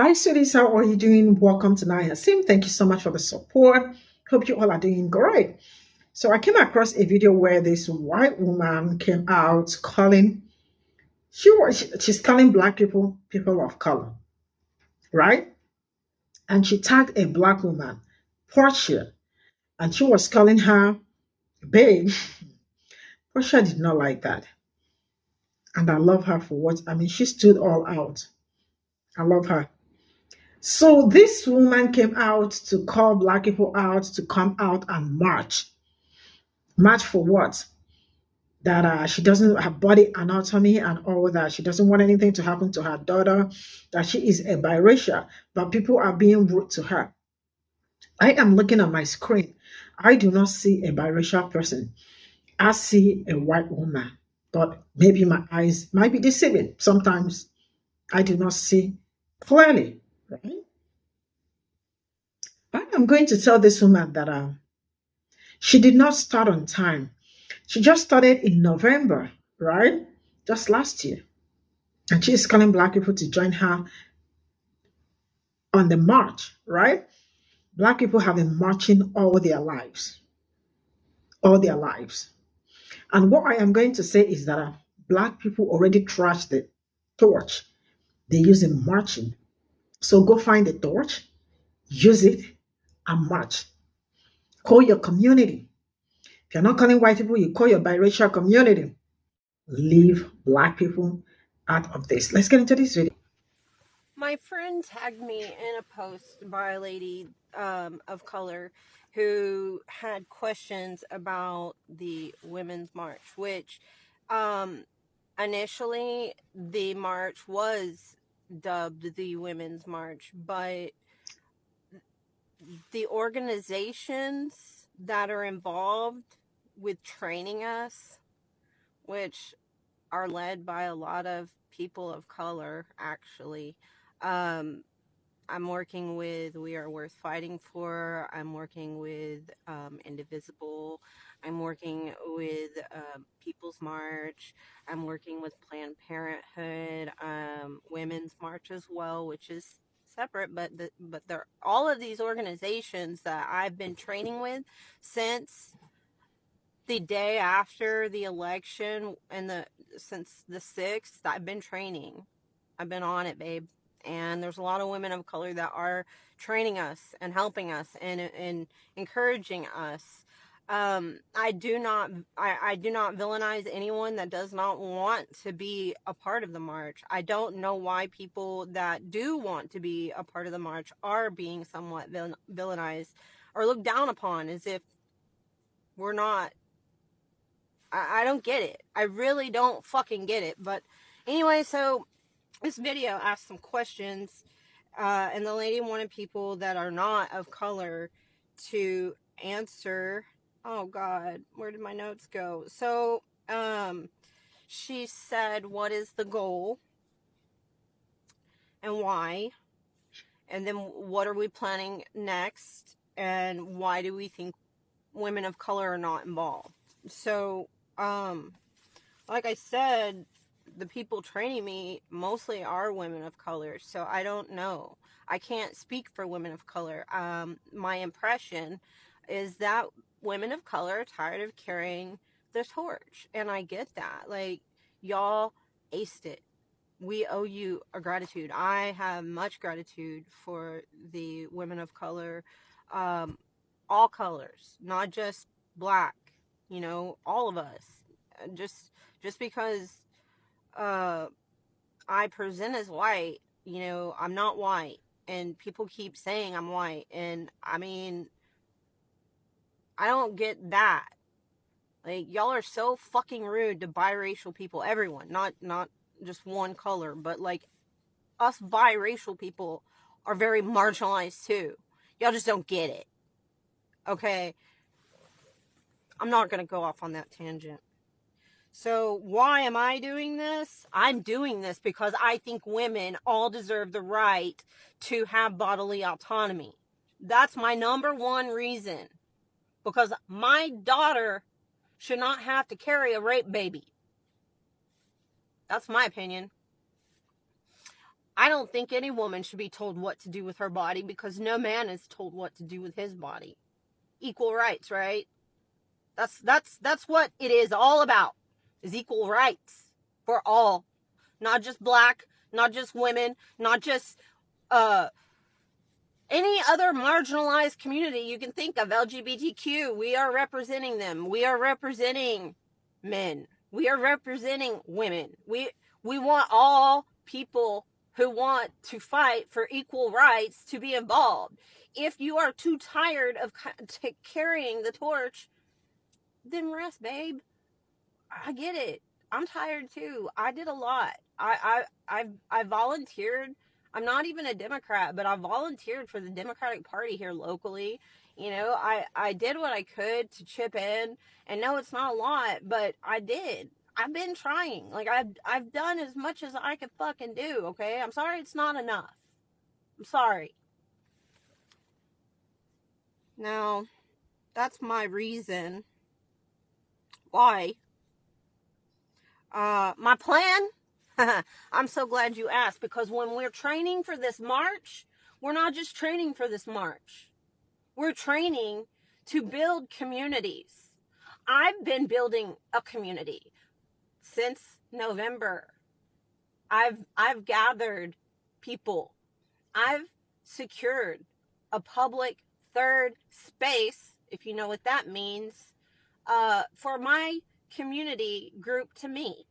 Hi, sweeties. How are you doing? Welcome to Allyship. Thank you so much for the support. Hope you all are doing great. So, I came across a video where this white woman came out calling, she's calling black people people of color, right? And she tagged a black woman, Portia, and she was calling her babe. Portia did not like that. And I love her for what, I mean, she stood all out. I love her. So this woman came out to call black people out to come out and march. March for what? That she doesn't have body anatomy and all that. She doesn't want anything to happen to her daughter. That she is a biracial, but people are being rude to her. I am looking at my screen. I do not see a biracial person. I see a white woman, but maybe my eyes might be deceiving. Sometimes I do not see clearly. Right? But I'm going to tell this woman that she did not start on time. She just started in November, right? Just last year. And she's calling black people to join her on the march, right? Black people have been marching all their lives, all their lives. And what I am going to say is that black people already trashed the torch they use in marching. So go find the torch, use it, and march. Call your community. If you're not calling white people, you call your biracial community. Leave black people out of this. Let's get into this video. My friend tagged me in a post by a lady of color who had questions about the Women's March, which initially the march was dubbed the Women's March, but the organizations that are involved with training us, which are led by a lot of people of color, actually. I'm working with We Are Worth Fighting For. I'm working with Indivisible. I'm working with People's March. I'm working with Planned Parenthood, Women's March as well, which is separate, but they're all of these organizations that I've been training with since the day after the election and since the 6th. I've been training. I've been on it, babe. And there's a lot of women of color that are training us and helping us and encouraging us. I do not villainize anyone that does not want to be a part of the march. I don't know why people that do want to be a part of the march are being somewhat villainized or looked down upon as if we're not. I don't get it. I really don't fucking get it. But anyway, so this video asked some questions, and the lady wanted people that are not of color to answer. Oh God, where did my notes go? So she said, what is the goal and why? And then what are we planning next? And why do we think women of color are not involved? So, like I said, the people training me mostly are women of color, so I don't know. I can't speak for women of color. My impression is that women of color are tired of carrying the torch, and I get that. Like, y'all aced it. We owe you a gratitude. I have much gratitude for the women of color, all colors, not just black, all of us. Just because I present as white, I'm not white. And people keep saying I'm white. And I mean, I don't get that. Like, y'all are so fucking rude to biracial people, everyone, not just one color, but like us biracial people are very marginalized too. Y'all just don't get it. Okay? I'm not going to go off on that tangent. So why am I doing this? I'm doing this because I think women all deserve the right to have bodily autonomy. That's my number one reason. Because my daughter should not have to carry a rape baby. That's my opinion. I don't think any woman should be told what to do with her body, because no man is told what to do with his body. Equal rights, right? That's what it is all about, is equal rights for all. Not just black, not just women, not just any other marginalized community you can think of. LGBTQ, we are representing them. We are representing men. We are representing women. We want all people who want to fight for equal rights to be involved. If you are too tired of carrying the torch, then rest, babe. I get it. I'm tired too. I did a lot. I volunteered. I'm not even a Democrat, but I volunteered for the Democratic Party here locally. You know, I did what I could to chip in, and no, it's not a lot, but I did. I've been trying. Like, I've done as much as I could fucking do, okay? I'm sorry it's not enough. I'm sorry. Now, that's my reason why. My plan, I'm so glad you asked, because when we're training for this march, we're not just training for this march. We're training to build communities. I've been building a community since November. I've gathered people. I've secured a public third space, if you know what that means, for my community group to meet.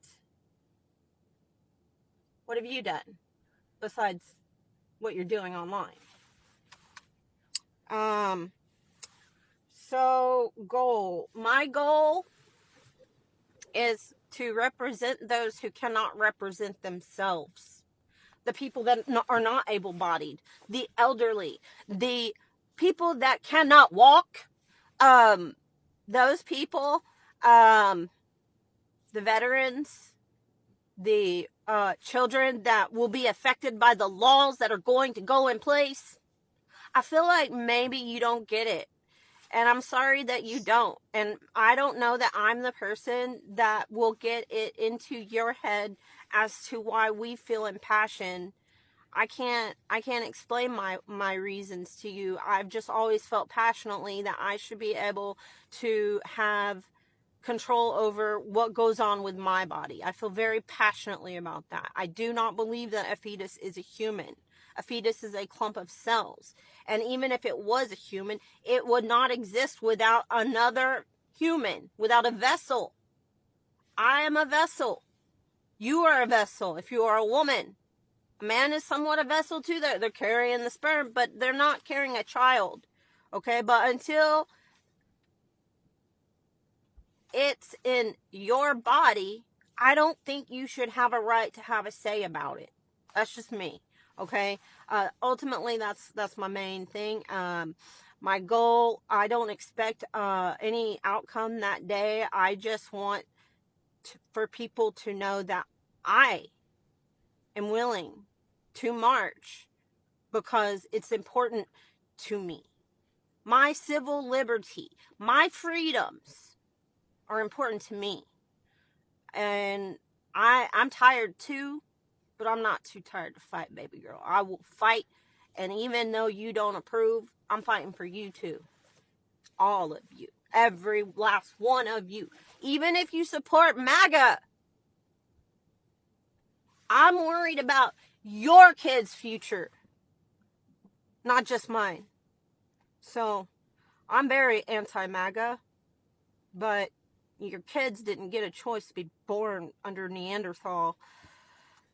What have you done besides what you're doing online? So my goal is to represent those who cannot represent themselves. The people that are not able-bodied, the elderly, the people that cannot walk, those people, the veterans, the children that will be affected by the laws that are going to go in place. I feel like maybe you don't get it. And I'm sorry that you don't. And I don't know that I'm the person that will get it into your head as to why we feel impassioned. I can't explain my reasons to you. I've just always felt passionately that I should be able to have control over what goes on with my body. I feel very passionately about that. I do not believe that a fetus is a human. A fetus is a clump of cells. And even if it was a human, it would not exist without another human, without a vessel. I am a vessel. You are a vessel if you are a woman. A man is somewhat a vessel too. They're carrying the sperm, but they're not carrying a child. Okay, but until it's in your body, I don't think you should have a right to have a say about it. That's just me. Okay. Ultimately, that's my main thing. My goal, I don't expect any outcome that day. I just want for people to know that I am willing to march because it's important to me. My civil liberty, my freedoms are important to me. And I'm tired too, but I'm not too tired to fight, baby girl. I will fight, and even though you don't approve, I'm fighting for you too. All of you. Every last one of you. Even if you support MAGA, I'm worried about your kids' future, not just mine. So, I'm very anti-MAGA, but your kids didn't get a choice to be born under Neanderthal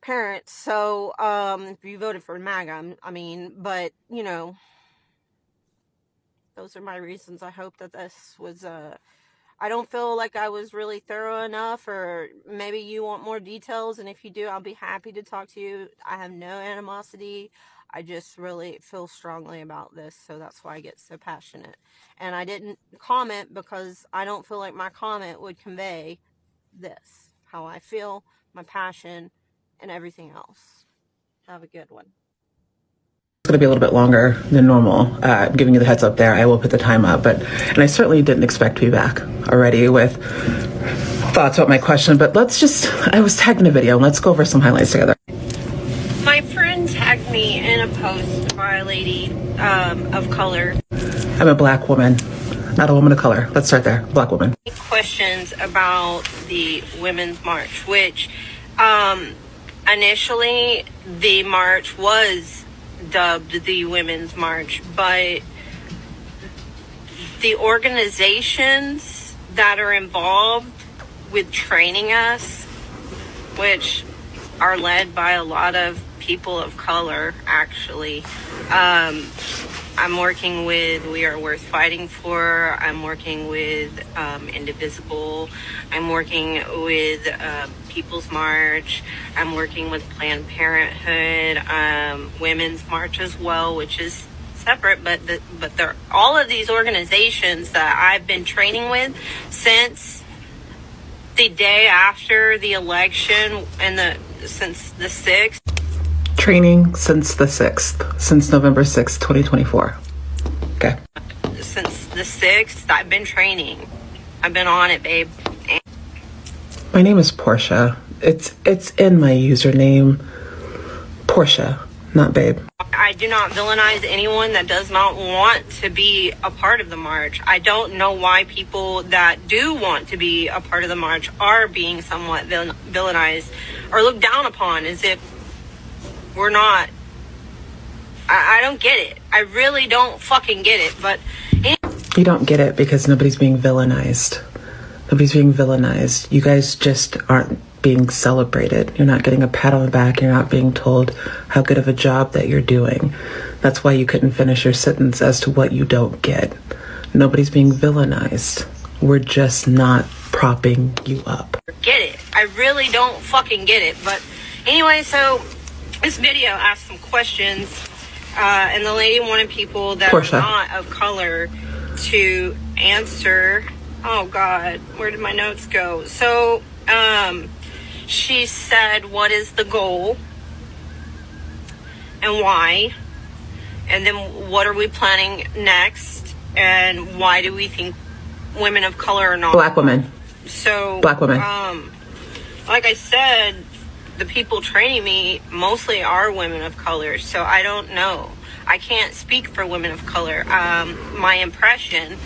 parents. So, if you voted for MAGA, but, you know, those are my reasons. I hope that this was, I don't feel like I was really thorough enough, or maybe you want more details, and if you do, I'll be happy to talk to you. I have no animosity. I just really feel strongly about this, so that's why I get so passionate. And I didn't comment because I don't feel like my comment would convey this, how I feel, my passion, and everything else. Have a good one. It's going to be a little bit longer than normal. Giving you the heads up there, I will put the time up. And I certainly didn't expect to be back already with thoughts about my question. But I was tagged in a video, and let's go over some highlights together. My friend host by a lady of color. I'm a black woman, not a woman of color. Let's start there. Black woman. Questions about the Women's March, which initially the march was dubbed the Women's March, but the organizations that are involved with training us, which are led by a lot of people of color, actually. I'm working with We Are Worth Fighting For. I'm working with Indivisible. I'm working with People's March. I'm working with Planned Parenthood, Women's March as well, which is separate, but they're all of these organizations that I've been training with since the day after the election and since the 6th. Training since the 6th, since November 6th, 2024. Okay. Since the 6th, I've been training. I've been on it, babe. My name is Portia. It's in my username, Portia, not babe. I do not villainize anyone that does not want to be a part of the march. I don't know why people that do want to be a part of the march are being somewhat villainized or looked down upon as if we're not. I don't get it. I really don't fucking get it. But you don't get it because nobody's being villainized. Nobody's being villainized. You guys just aren't being celebrated. You're not getting a pat on the back. You're not being told how good of a job that you're doing. That's why you couldn't finish your sentence as to what you don't get. Nobody's being villainized. We're just not propping you up. Get it. I really don't fucking get it. But anyway, so this video asked some questions, and the lady wanted people that Portia. are not of color to answer. Oh God, where did my notes go? So, she said, what is the goal and why? And then what are we planning next? And why do we think women of color are not? Black women. So, Black women. Like I said, the people training me mostly are women of color. So I don't know. I can't speak for women of color. My impression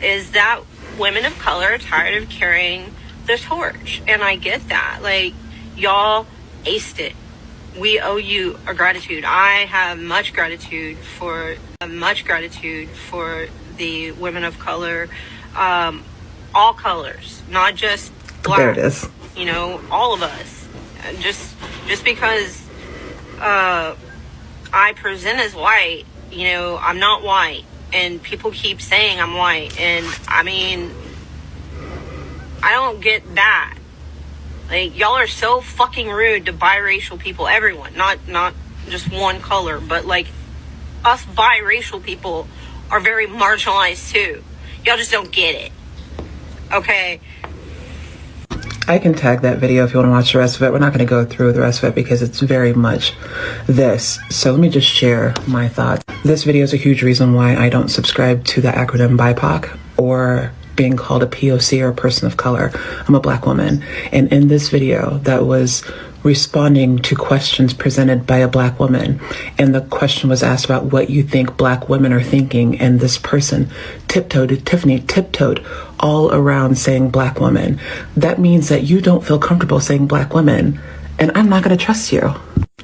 is that women of color are tired of carrying the torch, and I get that. Like, y'all aced it. We owe you a gratitude. I have much gratitude for the women of color, all colors, not just black. There it is. You know, all of us. Just because I present as white, you know, I'm not white, and people keep saying I'm white, and I mean, I don't get that. Like, y'all are so fucking rude to biracial people, everyone, not just one color, but like us biracial people are very marginalized too. Y'all just don't get it. Okay? I can tag that video if you want to watch the rest of it. We're not going to go through the rest of it because it's very much this. So let me just share my thoughts. This video is a huge reason why I don't subscribe to the acronym BIPOC or being called a POC or a person of color. I'm a black woman. And in this video that was responding to questions presented by a black woman, and the question was asked about what you think black women are thinking, and this person Tiffany tiptoed all around saying black woman. That means that you don't feel comfortable saying black women, and I'm not going to trust you.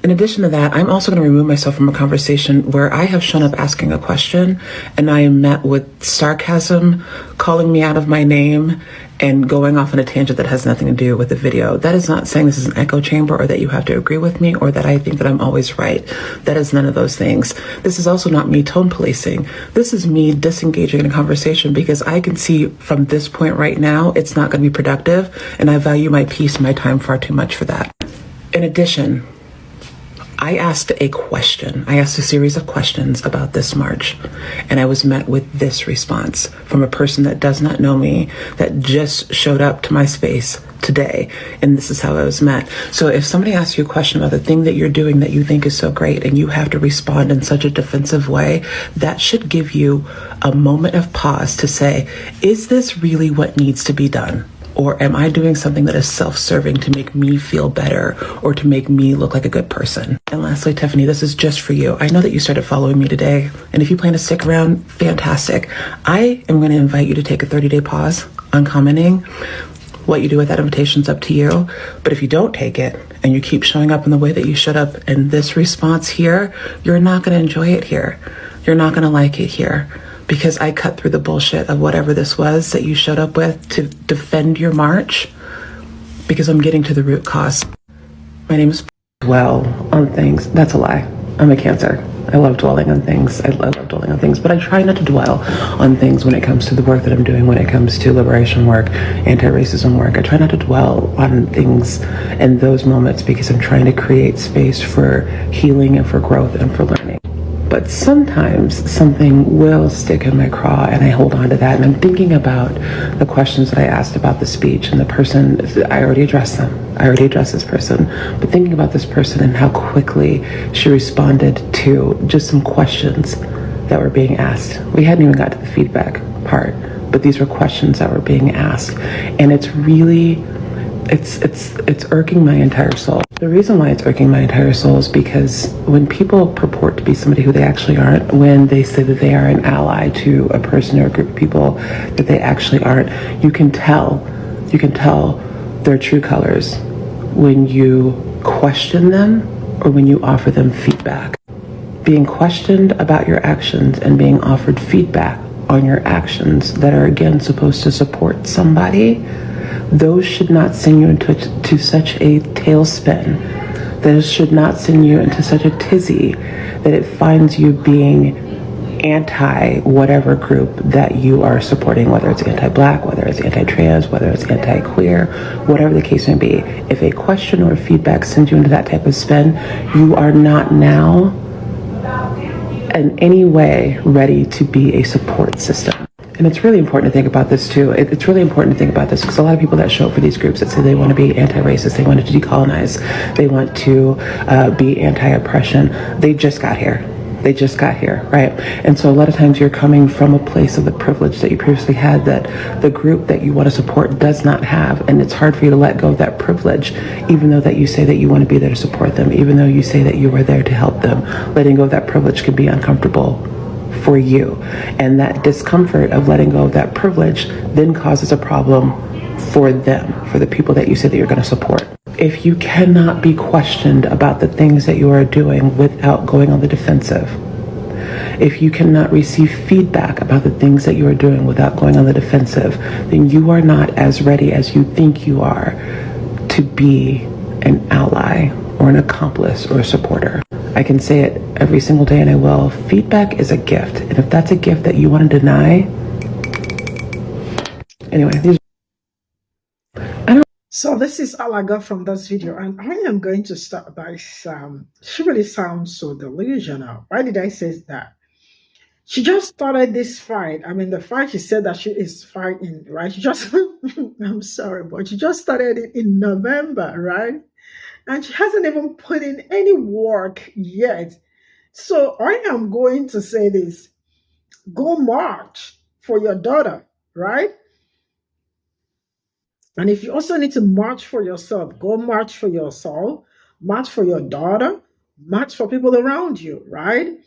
In addition to that, I'm also going to remove myself from a conversation where I have shown up asking a question and I am met with sarcasm, calling me out of my name, and going off on a tangent that has nothing to do with the video. That is not saying this is an echo chamber or that you have to agree with me or that I think that I'm always right. That is none of those things. This is also not me tone policing. This is me disengaging in a conversation because I can see from this point right now, it's not going to be productive, and I value my peace and my time far too much for that. In addition, I asked a question. I asked a series of questions about this march, and I was met with this response from a person that does not know me, that just showed up to my space today, and this is how I was met. So if somebody asks you a question about the thing that you're doing that you think is so great, and you have to respond in such a defensive way, that should give you a moment of pause to say, is this really what needs to be done? Or am I doing something that is self-serving to make me feel better or to make me look like a good person? And lastly, Tiffany, this is just for you. I know that you started following me today, and if you plan to stick around, fantastic. I am going to invite you to take a 30-day pause on commenting. What you do with that invitation is up to you. But if you don't take it and you keep showing up in the way that you showed up in this response here, you're not going to enjoy it here. You're not going to like it here. Because I cut through the bullshit of whatever this was that you showed up with to defend your march, because I'm getting to the root cause. My name is dwell on things. That's a lie. I'm a Cancer. I love dwelling on things. I love dwelling on things, but I try not to dwell on things when it comes to the work that I'm doing, when it comes to liberation work, anti-racism work. I try not to dwell on things in those moments because I'm trying to create space for healing and for growth and for learning. But sometimes something will stick in my craw and I hold on to that. And I'm thinking about the questions that I asked about the speech and the person. I already addressed them. I already addressed this person. But thinking about this person and how quickly she responded to just some questions that were being asked. We hadn't even got to the feedback part, but these were questions that were being asked. And it's really, it's irking my entire soul. The reason why it's irking my entire soul is because when people purport to be somebody who they actually aren't, when they say that they are an ally to a person or a group of people that they actually aren't, you can tell their true colors when you question them or when you offer them feedback. Being questioned about your actions and being offered feedback on your actions that are again supposed to support somebody, those should not send you into such a tailspin. Those should not send you into such a tizzy that it finds you being anti whatever group that you are supporting, whether it's anti-Black, whether it's anti-trans, whether it's anti-queer, whatever the case may be. If a question or feedback sends you into that type of spin, you are not now in any way ready to be a support system. And it's really important to think about this too. It's really important to think about this because a lot of people that show up for these groups that say they want to be anti-racist, they want to decolonize, they want to be anti-oppression, they just got here. They just got here, right? And so a lot of times you're coming from a place of the privilege that you previously had that the group that you want to support does not have. And it's hard for you to let go of that privilege, even though that you say that you want to be there to support them, even though you say that you are there to help them. Letting go of that privilege can be uncomfortable for you. And that discomfort of letting go of that privilege then causes a problem for them, for the people that you say that you're going to support. If you cannot be questioned about the things that you are doing without going on the defensive, if you cannot receive feedback about the things that you are doing without going on the defensive, then you are not as ready as you think you are to be an ally or an accomplice or a supporter. I can say it every single day and I will. Feedback is a gift. And if that's a gift that you want to deny, anyway, So this is all I got from this video, and I am going to start by she really sounds so delusional. Why did I say that? She just started this fight. I mean, the fight she said that she is fighting, right? She just, I'm sorry, but she just started it in November, right? And she hasn't even put in any work yet. So I am going to say this: go march for your daughter, right? And if you also need to march for yourself, go march for yourself, march for your daughter, march for people around you, right?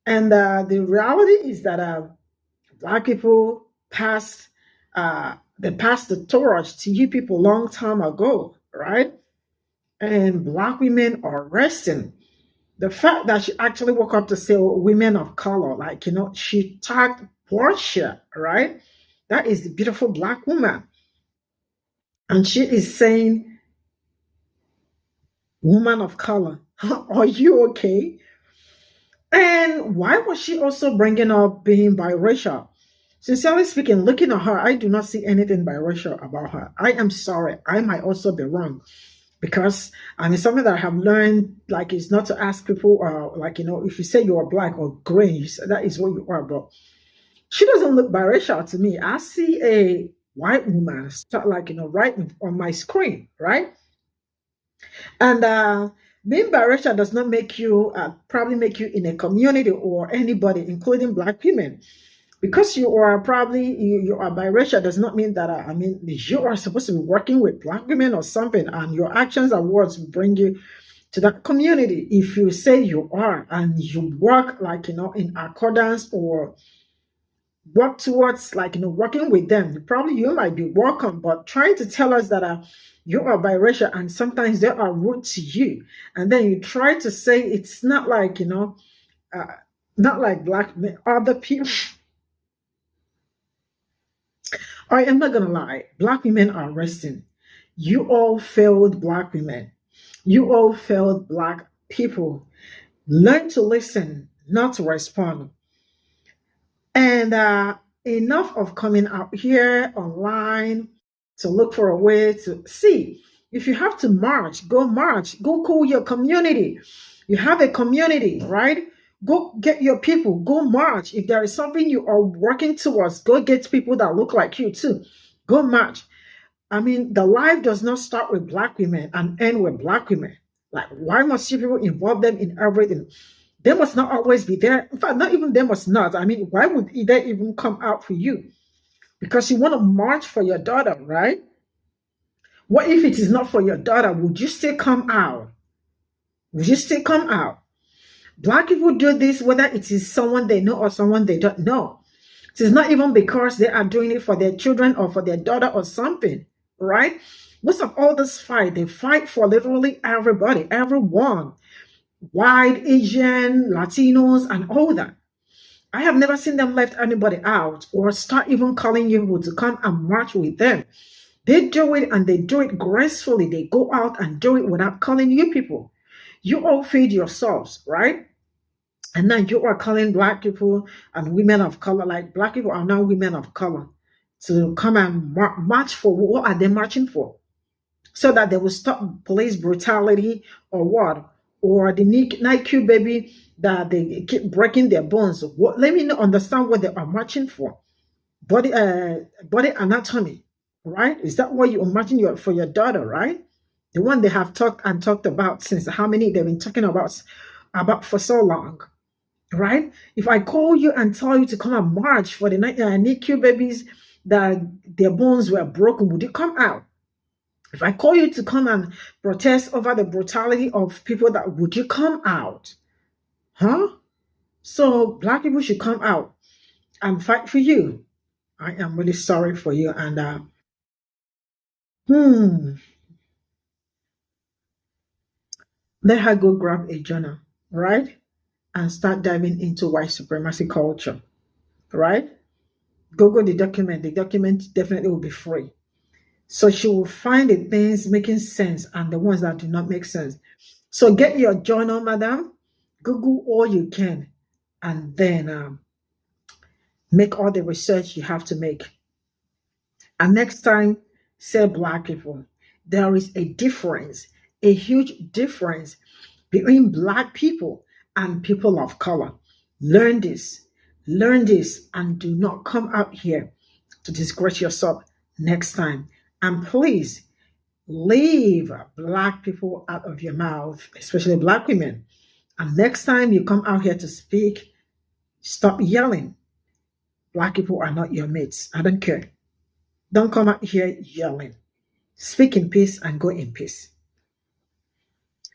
And the reality is that Black people they passed the torch to you people long time ago, right? And Black women are resting. The fact that she actually woke up to say women of color, like, she tagged Portia, right? That is the beautiful Black woman. And she is saying, woman of color, are you okay? And why was she also bringing up being biracial? Sincerely speaking, looking at her, I do not see anything biracial about her. I am sorry. I might also be wrong. Because I mean, something that I have learned, like, is not to ask people, like, if you say you are Black or green, that is what you are. But she doesn't look biracial to me. I see a white woman start, like, right on my screen, right? And being biracial does not make you, probably make you in a community or anybody, including Black women. Because you are probably you are biracial does not mean that I mean you are supposed to be working with black women or something, and your actions and words bring you to that community. If you say you are and you work like in accordance or work towards like working with them, probably you might be welcome. But trying to tell us that you are biracial and sometimes they are rude to you, and then you try to say it's not like uh, not like black men, other people. I am not gonna lie, black women are resting. You all failed black women. You all failed black people. Learn to listen, not to respond. And enough of coming out here online to look for a way to see. If you have to march, go call your community. You have a community, right? Go get your people, go march. If there is something you are working towards, go get people that look like you too. Go march. I mean, the life does not start with black women and end with black women. Like, why must you people involve them in everything? They must not always be there. In fact, not even they must not. I mean, why would they even come out for you? Because you want to march for your daughter, right? What if it is not for your daughter? Would you still come out? Would you still come out? Black people do this whether it is someone they know or someone they don't know. It is not even because they are doing it for their children or for their daughter or something, right? Most of all this fight, they fight for literally everybody, everyone. White, Asian, Latinos, and all that. I have never seen them left anybody out or start even calling you to come and march with them. They do it and they do it gracefully. They go out and do it without calling you people. You all feed yourselves, right? And now you are calling black people and women of color, like black people are now women of color, to come and march for what are they marching for? So that they will stop police brutality or what? Or the NICU baby that they keep breaking their bones. What? Let me understand what they are marching for. Body anatomy, right? Is that what you are marching for your daughter, right? The one they have talked about since how many they've been talking about for so long, right? If I call you and tell you to come and march for the NICU babies that their bones were broken, would you come out? If I call you to come and protest over the brutality of people, that would you come out? Huh? So black people should come out and fight for you. I am really sorry for you. And let her go grab a journal, right? And start diving into white supremacy culture, right? Google the document. The document definitely will be free. So she will find the things making sense and the ones that do not make sense. So get your journal, madam. Google all you can, and then make all the research you have to make. And next time, say black people. There is a difference, a huge difference between black people and people of color. Learn this, and do not come out here to disgrace yourself next time. And please leave black people out of your mouth, especially black women. And next time you come out here to speak, stop yelling. Black people are not your mates. I don't care. Don't come out here yelling. Speak in peace and go in peace.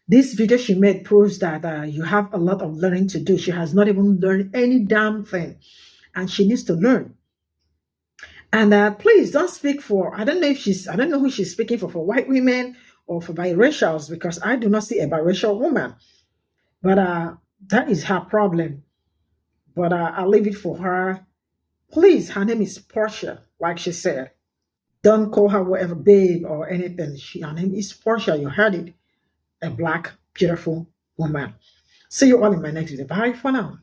This video she made proves that you have a lot of learning to do. She has not even learned any damn thing. And she needs to learn. And please don't speak for, I don't know who she's speaking for white women or for biracials, because I do not see a biracial woman. But that is her problem. But I'll leave it for her. Please, her name is Portia, like she said. Don't call her whatever, babe or anything. Her name is Portia. You heard it. A black, beautiful woman. See you all in my next video. Bye for now.